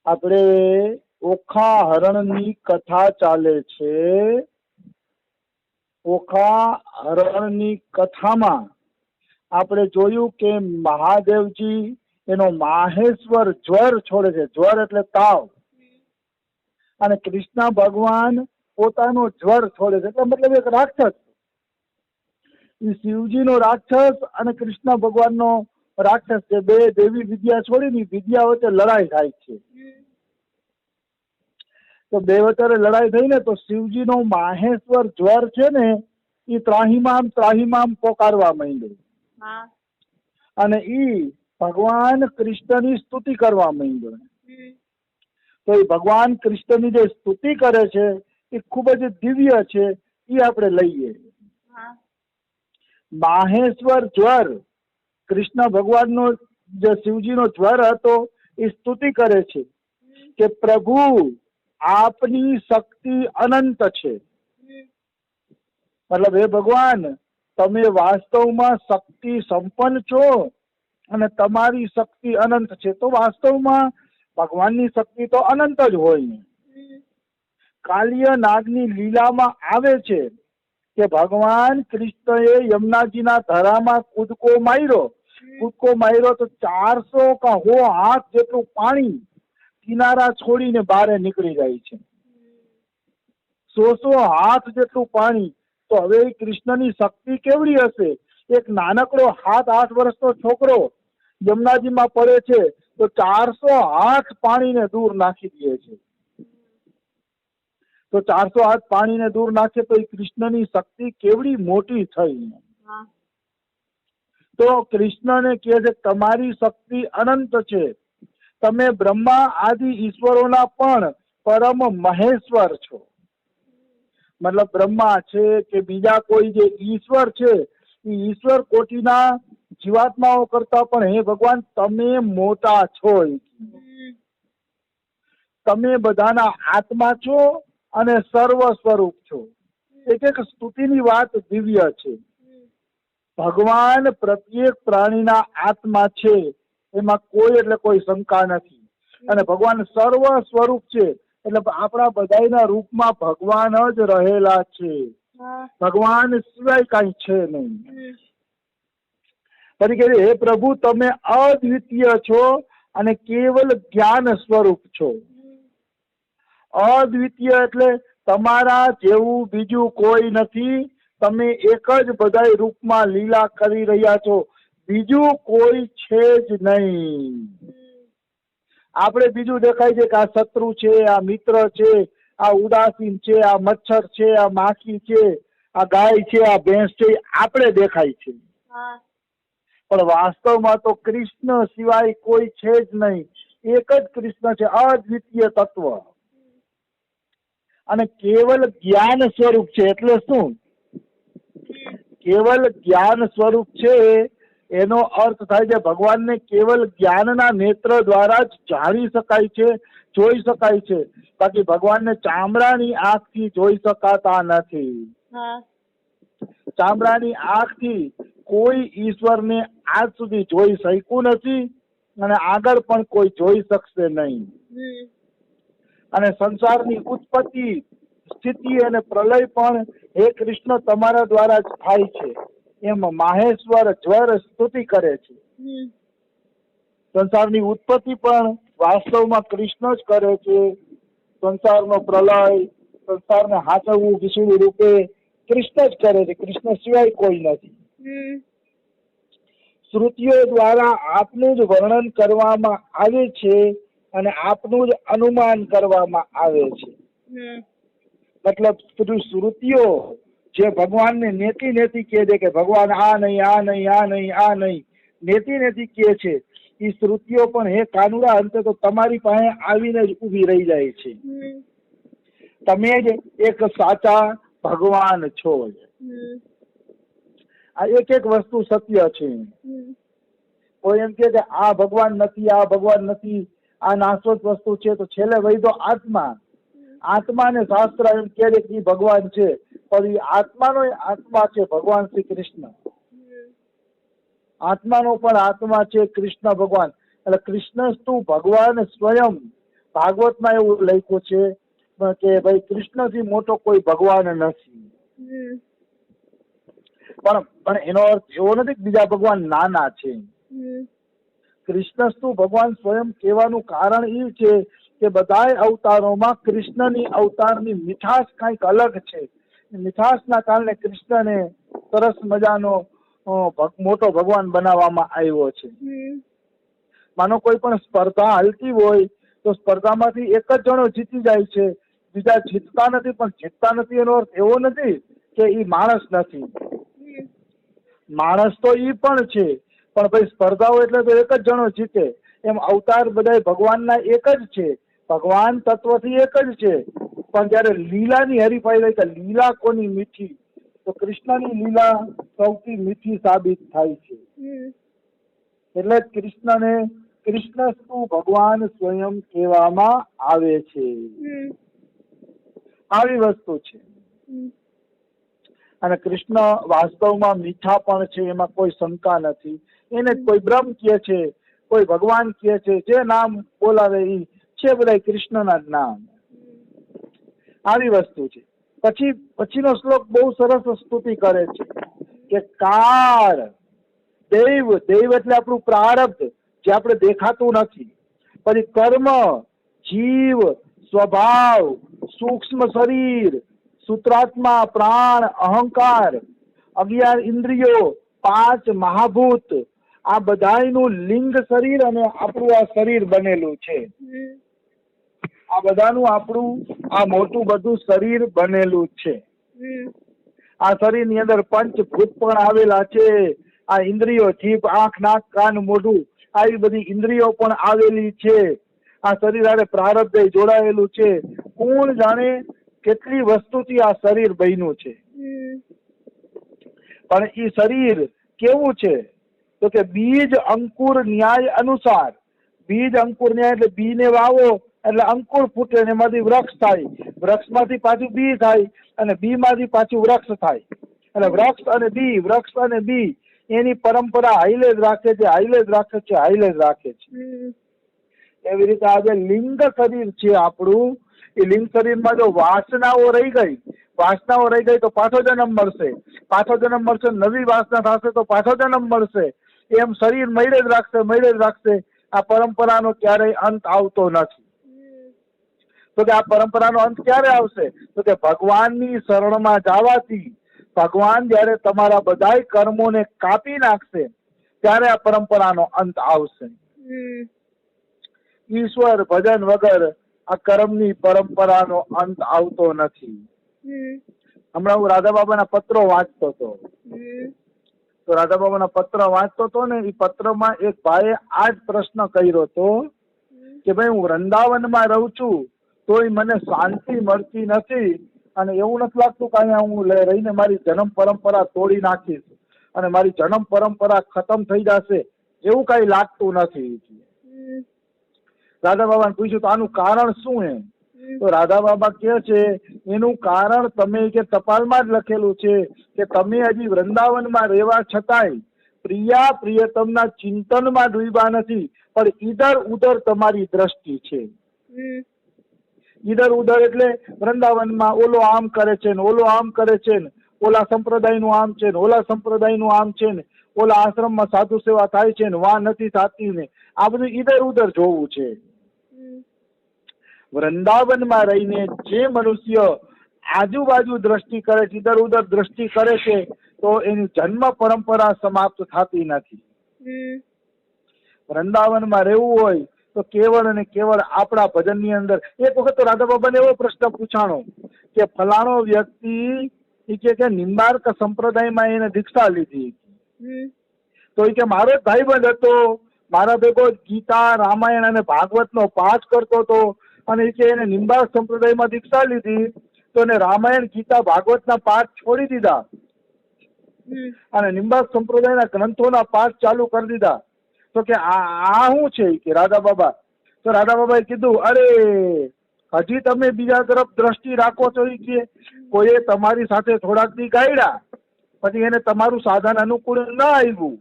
આપણે ઓખા હરણની કથા ચાલે છે. ઓખા હરણની કથામાં આપણે જોયું કે મહાદેવજી એનો માહેશ્વર જ્વર છોડે છે. જ્વર એટલે તાવ. અને કૃષ્ણ ભગવાન પોતાનો જ્વર છોડે છે. એટલે મતલબ એક રાક્ષસ, એ શિવજીનો રાક્ષસ અને કૃષ્ણ ભગવાનનો રાક્ષસ છે. બે દેવી વિદ્યા છોડીને વિદ્યા વચ્ચે લડાઈ થાય છે. તો બે વચ્ચે લડાઈ થઈ ને તો શિવજીનો માહેશ્વર જ્વર છે ને એ ત્રાહિમામ પોકારવા માંડ્યો. અને ઈ ભગવાન કૃષ્ણની સ્તુતિ કરવા માંડ્યો. તો એ ભગવાન કૃષ્ણની જે સ્તુતિ કરે છે એ ખૂબ જ દિવ્ય છે. એ આપણે લઈએ. માહેશ્વર જ્વર કૃષ્ણ ભગવાનનો જે શિવજીનો જ્વર હતો એ સ્તુતિ કરે છે કે પ્રભુ આપની શક્તિ અનંત છે. મતલબ હે ભગવાન, તમે વાસ્તવમાં શક્તિ સંપન્ન છો અને તમારી શક્તિ અનંત છે. તો વાસ્તવમાં ભગવાનની શક્તિ તો અનંત જ હોય. કાલિય નાગની લીલામાં આવે છે કે ભગવાન કૃષ્ણએ યમુનાજીના ધરામાં કૂદકો માર્યો તો 400 કા 100 હાથ જેટલું પાણી કિનારા છોડીને બહાર નીકળી જાય છે. 100 હાથ જેટલું પાણી. તો હવે કૃષ્ણની શક્તિ કેવડી હશે? એક નાનકડો 7-8 વર્ષનો છોકરો યમુનાજીમાં પડે છે તો 400 હાથ પાણીને દૂર નાખી દે છે. તો 400 હાથ પાણીને દૂર નાખે તો એ કૃષ્ણની શક્તિ કેવડી મોટી થઈ. તો કૃષ્ણને કહે છે તમારી શક્તિ અનંત છે. તમે બ્રહ્મા આદિ ઈશ્વરોના પણ પરમ મહેશ્વર છો. મતલબ બ્રહ્મા છે કે બીજા કોઈ જે ઈશ્વર છે એ ઈશ્વર કોટીના જીવાત્માઓ કરતા પણ હે ભગવાન તમે મોટા છો. તમે બધાના આત્મા છો અને સર્વ સ્વરૂપ છો. એક સ્તુતિની વાત દિવ્ય છે. ભગવાન પ્રત્યેક પ્રાણીના આત્મા છે, એમાં કોઈ એટલે કોઈ શંકા નથી. અને ભગવાન સર્વ સ્વરૂપ છે એટલે આપણા બધાના રૂપમાં ભગવાન જ રહેલા છે. ભગવાન સિવાય કઈ છે નહીં. તરીકે હે પ્રભુ તમે અદ્વિતીય છો અને કેવલ જ્ઞાન સ્વરૂપ છો. અદ્વિતીય એટલે તમારા જેવું બીજું કોઈ નથી. તમે એક જ બધા રૂપમાં લીલા કરી રહ્યા છો. બીજું કોઈ છે જ નહીં. આપણે બીજું દેખાય છે કે આ શત્રુ છે, આ મિત્ર છે, આ ઉદાસીન છે, આ મચ્છર છે, આ માખી છે, આ ગાય છે, આ ભેંસ છે, આપણે દેખાય છે. પણ વાસ્તવમાં તો કૃષ્ણ સિવાય કોઈ છે જ નહીં. એક જ કૃષ્ણ છે, અદ્વિતીય તત્વ. અને કેવલ જ્ઞાન સ્વરૂપ છે. એટલે શું? કેવલ જ્ઞાન સ્વરૂપ છે એનો અર્થ થાય છે ભગવાનને કેવલ જ્ઞાનના નેત્ર દ્વારા જ જાણી શકાય છે, જોઈ શકાય છે. બાકી ભગવાનને ચામડાની આંખથી જોઈ શકાતા નથી. ચામડાની આંખથી કોઈ ઈશ્વરને આજ સુધી જોઈ શક્યું નથી અને આગળ પણ કોઈ જોઈ શકશે નહીં. અને સંસારની ઉત્પત્તિ, સ્થિતિ અને પ્રલય પણ હે કૃષ્ણ તમારા દ્વારા જ થાય છે એમ માહેશ્વર જ્વર સ્તુતિ કરે છે. સંસારની ઉત્પત્તિ પણ વાસ્તવમાં કૃષ્ણ જ કરે છે. સંસારનો પ્રલય, સંસારને હાચવવું વિષ્ણુ રૂપે કૃષ્ણ જ કરે છે. કૃષ્ણ સિવાય કોઈ નથી. શ્રુતિઓ દ્વારા આપનું જ વર્ણન કરવામાં આવે છે અને આપનું જ અનુમાન કરવામાં આવે છે. મતલબ શ્રુતિઓ જે ભગવાનને નેતિ કહે છે કે ભગવાન આ નહીં, આ નહીં, આ નહીં, આ નહીં, નેતિ કહે છે. એ શ્રુતિઓ પણ હે કાનુડા અંતે તો તમારી પાસે આવીને જ ઉભી રહી જાય છે. તમે જ એક સાચા ભગવાન છો. આ એક વસ્તુ સત્ય છે. કોઈ એમ કે આ ભગવાન નથી, આ ભગવાન નથી, આ નાશવંત વસ્તુ છે, તો છેલ્લે વૈદો આત્મા. આત્માને શાસ્ત્ર એમ કહે છે કે ભગવાન છે, પણ એ આત્માનો આત્મા છે ભગવાન શ્રી કૃષ્ણ. આત્માનો પણ આત્મા છે કૃષ્ણ ભગવાન. એટલે કૃષ્ણ તું ભગવાન સ્વયં ભાગવતમાં એવું લખ્યું છે કે ભાઈ કૃષ્ણથી મોટો કોઈ ભગવાન નથી. પણ એનો અર્થ એવો નથી કે બીજા ભગવાન નાના છે. કૃષ્ણસ્તુ ભગવાન સ્વયં કહેવાનું કારણ એ છે કે બધા અવતારોમાં કૃષ્ણની અવતારની મીઠાશ કંઈક અલગ છે. મીઠાશના કારણે કૃષ્ણને સરસ મજાનો મોટો ભગવાન બનાવવામાં આવ્યો છે. માનો કોઈ પણ સ્પર્ધા હાલતી હોય તો સ્પર્ધામાંથી એક જ જણો જીતી જાય છે, બીજા જીતતા નથી. પણ જીતતા નથી એનો અર્થ એવો નથી કે એ માણસ નથી. માણસ તો ઈ પણ છે, પણ ભાઈ સ્પર્ધાઓ એટલે તો એક જ જણો જીતે. એમ અવતાર બધા ભગવાનના એક જ છે, ભગવાન તત્વથી એક જ છે. પણ જયારે લીલાની હરીફાઈ રહી તો લીલા કોની મીઠી, તો કૃષ્ણની લીલા સૌથી મીઠી સાબિત થાય છે. એટલે કૃષ્ણને કૃષ્ણસ્તુ ભગવાન સ્વયં કહેવામાં આવે છે. આવી વસ્તુ છે. અને કૃષ્ણ વાસ્તવમાં મીઠા પણ છે, એમાં કોઈ શંકા નથી. એને કોઈ બ્રહ્મ કહે છે, કોઈ ભગવાન કહે છે, જે નામ બોલાવે એ છે બધા કૃષ્ણના જ નામ. આવી વસ્તુ છે. પછીનો શ્લોક બહુ સરસ સ્તુતિ કરે છે કે કાળ દૈવ, દૈવ એટલે આપણું પ્રારબ્ધ જે આપણે દેખાતું નથી. પછી કર્મ, જીવ, સ્વભાવ, સૂક્ષ્મ શરીર, સૂત્રાત્મા, પ્રાણ, અહંકાર, 11 ઇન્દ્રિયો, 5 મહાભૂત, આ બધાનું લિંગ શરીર અને આપણું આ શરીર બનેલું છે. આ બધાનું આપણું આ મોટું બધું શરીર બનેલું છે. આ શરીરની અંદર પંચભૂત પણ આવેલા છે. આ ઇન્દ્રિયો, જીભ, આંખ, નાક, કાન, મોઢું, આવી બધી ઇન્દ્રિયો પણ આવેલી છે. આ શરીર હારે પ્રારબ્ધ જોડાયેલું છે. કોણ જાણે કેટલી વસ્તુથી આ શરીર બન્યું છે. પણ એ શરીર કેવું છે તો કે બીજ અંકુર ન્યાય અનુસાર. બીજ અંકુર ન્યાય એટલે બી ને વાવો એટલે અંકુર ફૂટે ને એમાંથી વૃક્ષ થાય. વૃક્ષમાંથી પાછું બી થાય અને બી માંથી પાછું વૃક્ષ થાય. એટલે વૃક્ષ અને બી એની પરંપરા હાઈલે જ રાખે છે, હાઈલે જ રાખે છે, હાઈલે જ રાખે છે. એવી રીતે આ જે લિંગ શરીર છે આપણું, એ લિંગ શરીરમાં જો વાસનાઓ રહી ગઈ તો પાછો જન્મ મળશે. પાછો જન્મ મળશે, નવી વાસના થશે તો પાછો જન્મ મળશે. એમ શરીર મળે જ રાખશે. આ પરંપરાનો ક્યારેય અંત આવતો નથી. તો કે આ પરંપરાનો અંત ક્યારે આવશે તો કે ભગવાનની શરણમાં જવાથી, ભગવાન જયારે તમારા બધા કર્મોને કાપી નાખશે ત્યારે આ પરંપરાનો અંત આવશે. ઈશ્વર ભજન વગર આ કર્મની પરંપરાનો અંત આવતો નથી. હમણાં હું રાધા બાબાના પત્રો વાંચતો હતો, તો રાધા બાબાના પત્ર વાંચતો હતો ને, એ પત્રમાં એક ભાઈએ આ જ પ્રશ્ન કર્યો હતો કે ભાઈ હું વૃંદાવનમાં રહું છું તોય મને શાંતિ મળતી નથી, અને એવું નથી લાગતું કે અહીંયા હું રહીને મારી જન્મ પરંપરા તોડી નાખીશ અને મારી જન્મ પરંપરા ખતમ થઈ જશે, એવું કઈ લાગતું નથી. રાધા બાબાને પૂછ્યું તો આનું કારણ શું હે? તો રાધા બાબા કહે છે એનું કારણ તમે કે ટપાલમાં જ લખેલું છે કે તમે હજી વૃંદાવનમાં રહેવા છતાંય પ્રિયતમના ચિંતનમાં ડૂબ્યા નથી, પણ ઈધર ઉધર તમારી દ્રષ્ટિ છે. ઈધર ઉધર એટલે વૃંદાવનમાં ઓલો આમ કરે છે ને ઓલો આમ કરે છે ને, ઓલા સંપ્રદાયનું આમ છે ને ઓલા સંપ્રદાયનું આમ છે ને, ઓલા આશ્રમમાં સાધુ સેવા થાય છે ને વા નથી થતી ને, આ બધું ઈધર ઉધર જોવું છે. વૃંદાવનમાં રહીને જે મનુષ્ય આજુબાજુ દ્રષ્ટિ કરે છે, ઈધર ઉધર દ્રષ્ટિ કરે છે, તો એની જન્મ પરંપરા સમાપ્ત થતી નથી. વૃંદાવનમાં રહેવું હોય તો કેવળ અને કેવળ આપણા ભજનની અંદર. એક વખત તો રાધા બાબાને એવો પ્રશ્ન પૂછાણો કે ફલાણો વ્યક્તિ કે નિંબાર્ક સંપ્રદાયમાં એને દીક્ષા લીધી, તો એ કે મારો જ ભાઈબંધ હતો, મારા ભેગો ગીતા, રામાયણ અને ભાગવતનો પાઠ કરતો હતો, અને એ કે એને નિંબાર્ક સંપ્રદાયમાં દીક્ષા લીધી તો એને રામાયણ, ગીતા, ભાગવતના પાઠ છોડી દીધા અને નિંબાર્ક સંપ્રદાયના ગ્રંથોના પાઠ ચાલુ કરી દીધા. તો કે આ શું છે કે રાધા બાબા? તો રાધા બાબાએ કીધું, અરે હજી તમે બીજા તરફ દ્રષ્ટિ રાખો છો. એ કે કોઈએ તમારી સાથે થોડાક દી ગાયડા, પછી એને તમારું સાધન અનુકૂળ ન આવ્યું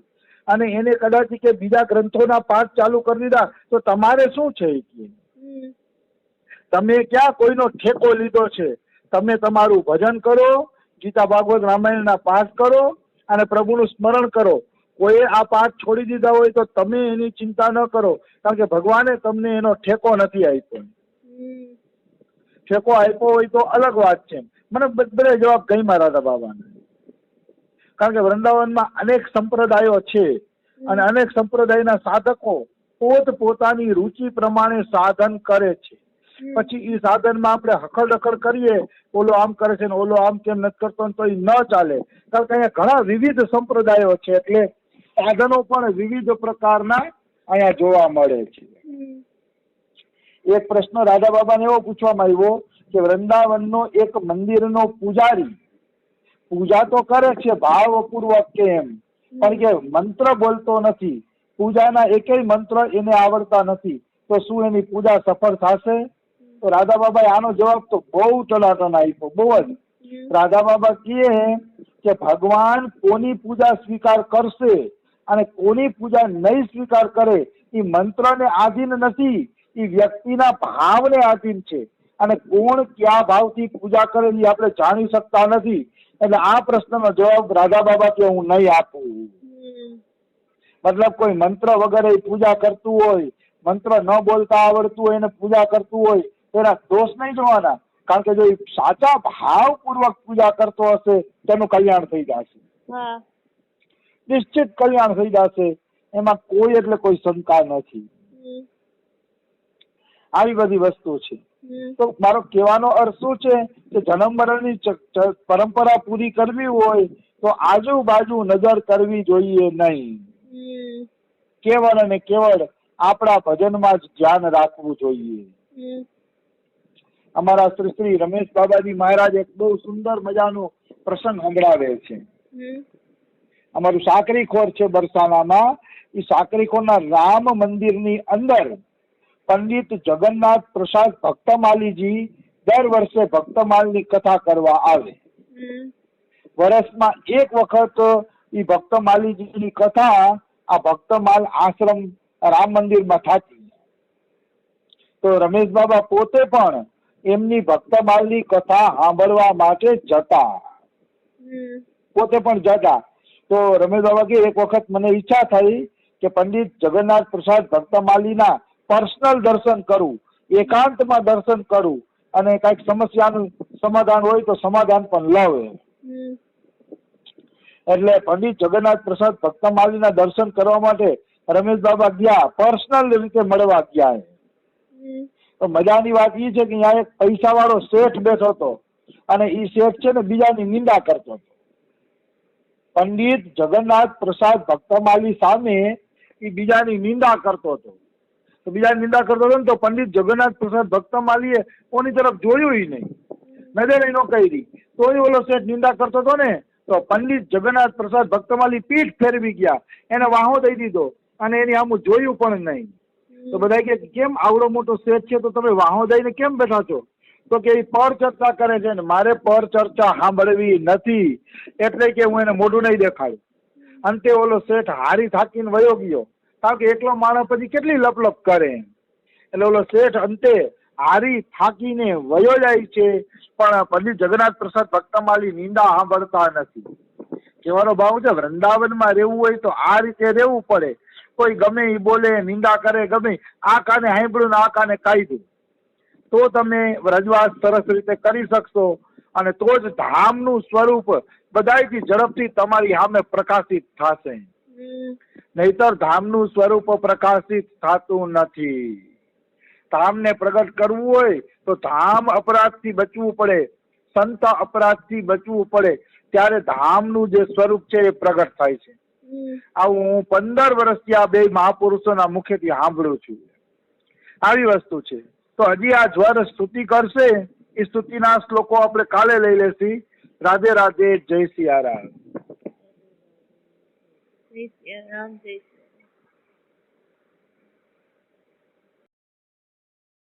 અને એને કદાચ કે બીજા ગ્રંથોના પાઠ ચાલુ કરી દીધા, તો તમારે શું છે? તમે ક્યાં કોઈનો ઠેકો લીધો છે? તમે તમારું ભજન કરો, ગીતા ભાગવત રામાયણના પાઠ કરો અને પ્રભુનું સ્મરણ કરો. કોઈએ આ પાઠ છોડી દીધા હોય તો તમે એની ચિંતા ન કરો, કારણ કે ભગવાને તમને એનો ઠેકો નથી આપ્યો. ઠેકો આપ્યો હોય તો અલગ વાત છે. મને બધા જવાબ ગમ્યા રાધા બાબાને, કારણ કે વૃંદાવનમાં અનેક સંપ્રદાયો છે અને અનેક સંપ્રદાયના સાધકો પોત પોતાની રુચિ પ્રમાણે સાધન કરે છે. પછી એ સાધનમાં આપણે હખડ કરીએ, ઓલો આમ કરે છે ને ઓલો આમ કેમ નથી કરતો, તો એ ન ચાલે. કારણ કે અહીંયા ઘણા વિવિધ સંપ્રદાયો છે, એટલે સાધનો પણ વિવિધ પ્રકારના અહીંયા જોવા મળે છે. એક પ્રશ્ન રાધા બાબાને એવો પૂછવામાં આવ્યો કે વૃંદાવનનો એક મંદિરનો પૂજારી પૂજા તો કરે છે ભાવપૂર્વક કેમ, પણ કે મંત્ર બોલતો નથી, પૂજાના એકેય મંત્ર એને આવડતા નથી, તો શું એની પૂજા સફળ થશે? તો રાધા બાબાએ આનો જવાબ તો બહુ ટનાટન આપ્યો, બહુ જ. રાધા બાબા કહે કે ભગવાન કોની પૂજા સ્વીકાર કરશે અને કોની પૂજા નહીં સ્વીકાર કરે એ મંત્રને આધીન નથી, એ વ્યક્તિના ભાવને આધીન છે. અને કોણ કયા ભાવથી પૂજા કરે એ આપણે જાણી શકતા નથી. એટલે આ પ્રશ્નનો જવાબ રાધા બાબા કે હું નહીં આપું. મતલબ કોઈ મંત્ર વગર પૂજા કરતું હોય, મંત્ર ન બોલતા આવડતું હોય એને પૂજા કરતું હોય તો એના દોષ નહીં જોવાના, કારણ કે જો એ સાચા ભાવપૂર્વક પૂજા કરતો હશે તેનું કલ્યાણ થઈ જશે, નિશ્ચિત કલ્યાણ થઈ જશે, એમાં કોઈ એટલે કોઈ શંકા નથી. આવી બધી વસ્તુ છે. તો મારો કહેવાનો અર્થ શું છે કે જન્મ મરણની પરંપરા પૂરી કરવી હોય તો આજુબાજુ નજર કરવી જોઈએ નહીં. કેવળ અને કેવળ આપણા ભજનમાં જ ધ્યાન રાખવું જોઈએ. અમારા શ્રી રમેશ બાબાજી મહારાજ એક બહુ સુંદર મજાનો પ્રસંગ સંભળાવે છે. અમારું સાકરીખોર છે બરસાનામાં, એ સાકરીખોરના રામ મંદિરની અંદર પંડિત જગન્નાથ પ્રસાદ ભક્તમાલીજી દર વર્ષે ભક્તમાલની કથા કરવા આવે. વર્ષમાં એક વખત એ ભક્તમાલીજીની કથા આ ભક્તમાલ આશ્રમ રામ મંદિરમાં થતી. તો રમેશ બાબા પોતે પણ એમની ભક્તમાલની કથા સાંભળવા માટે જતા, પોતે પણ જતા. તો રમેશ બાબા કે એક વખત મને ઈચ્છા થઈ કે પંડિત જગન્નાથ પ્રસાદ ભક્તમાલીના પર્સનલ દર્શન કરું, એકાંતમાં દર્શન કરું, અને કઈક સમસ્યાનું સમાધાન હોય તો સમાધાન પણ લાવે. એટલે પંડિત જગન્નાથ પ્રસાદ ભક્તમાલીના દર્શન કરવા માટે રમેશ બાબા ગયા, પર્સનલ રીતે મળવા ગયા. તો મજાની વાત એ છે કે અહીંયા એક પૈસા વાળો શેઠ બેઠો હતો અને એ શેઠ છે ને બીજાની નિંદા કરતો હતો. પંડિત જગન્નાથ પ્રસાદ ભક્તમાલી સામે એ બીજાની નિંદા કરતો હતો. તો બીજાની નિંદા કરતો હતો ને તો પંડિત જગન્નાથ પ્રસાદ ભક્તમાલીએ કોની તરફ જોયું નહીં, નજર એનો કરી. તોય ઓલો શેઠ નિંદા કરતો હતો ને તો પંડિત જગન્નાથ પ્રસાદ ભક્તમાલી પીઠ ફેરવી ગયા, એને વાહો દઈ દીધો અને એની આમ જોયું પણ નહીં. તો બધા કે કેમ આવડો મોટો શેઠ છે તો તમે વાહો દઈને કેમ બેઠા છો? તો કે એ પર ચર્ચા કરે છે ને મારે પર ચર્ચા સાંભળવી નથી, એટલે કે હું એને મોઢું નહીં દેખાડું. અંતે ઓલો શેઠ હારી થાકીને વયો ગયો, કારણ કે એકલો માણસ પછી કેટલી લપલપ કરે. એટલે ઓલો શેઠ અંતે હારી થાકીને વયો જાય છે, પણ પંડિત જગન્નાથ પ્રસાદ ભક્તમાલી નિંદા સાંભળતા નથી. કહેવાનો ભાવ છે વૃંદાવનમાં રહેવું હોય તો આ રીતે રહેવું પડે. કોઈ ગમે એ બોલે, નિંદા કરે, ગમે આ કાને સાંભળ્યું ને આ કાને કાઢ્યું, તો તમે રજવાસ સરસ રીતે કરી શકશો અને તો જ ધામનું સ્વરૂપ બધાથી ઝડપથી તમારી સામે પ્રકાશિત થશે. નહીતર ધામનું સ્વરૂપ પ્રકાશિત થતું નથી. ધામને પ્રગટ કરવું હોય તો ધામ અપરાધથી બચવું પડે, સંત અપરાધથી બચવું પડે, ત્યારે ધામનું જે સ્વરૂપ છે એ પ્રગટ થાય છે. આવું હું 15 વર્ષથી આ બે મહાપુરુષોના મુખેથી સાંભળું છું. આવી વસ્તુ છે. તો હજી આ જ્વર સ્તુતિ કરશે, એ સ્તુતિના શ્લોકો આપણે કાલે લઈ લેશી. રાધે રાધે, જય સિયારામ. જય સિયારામ, જય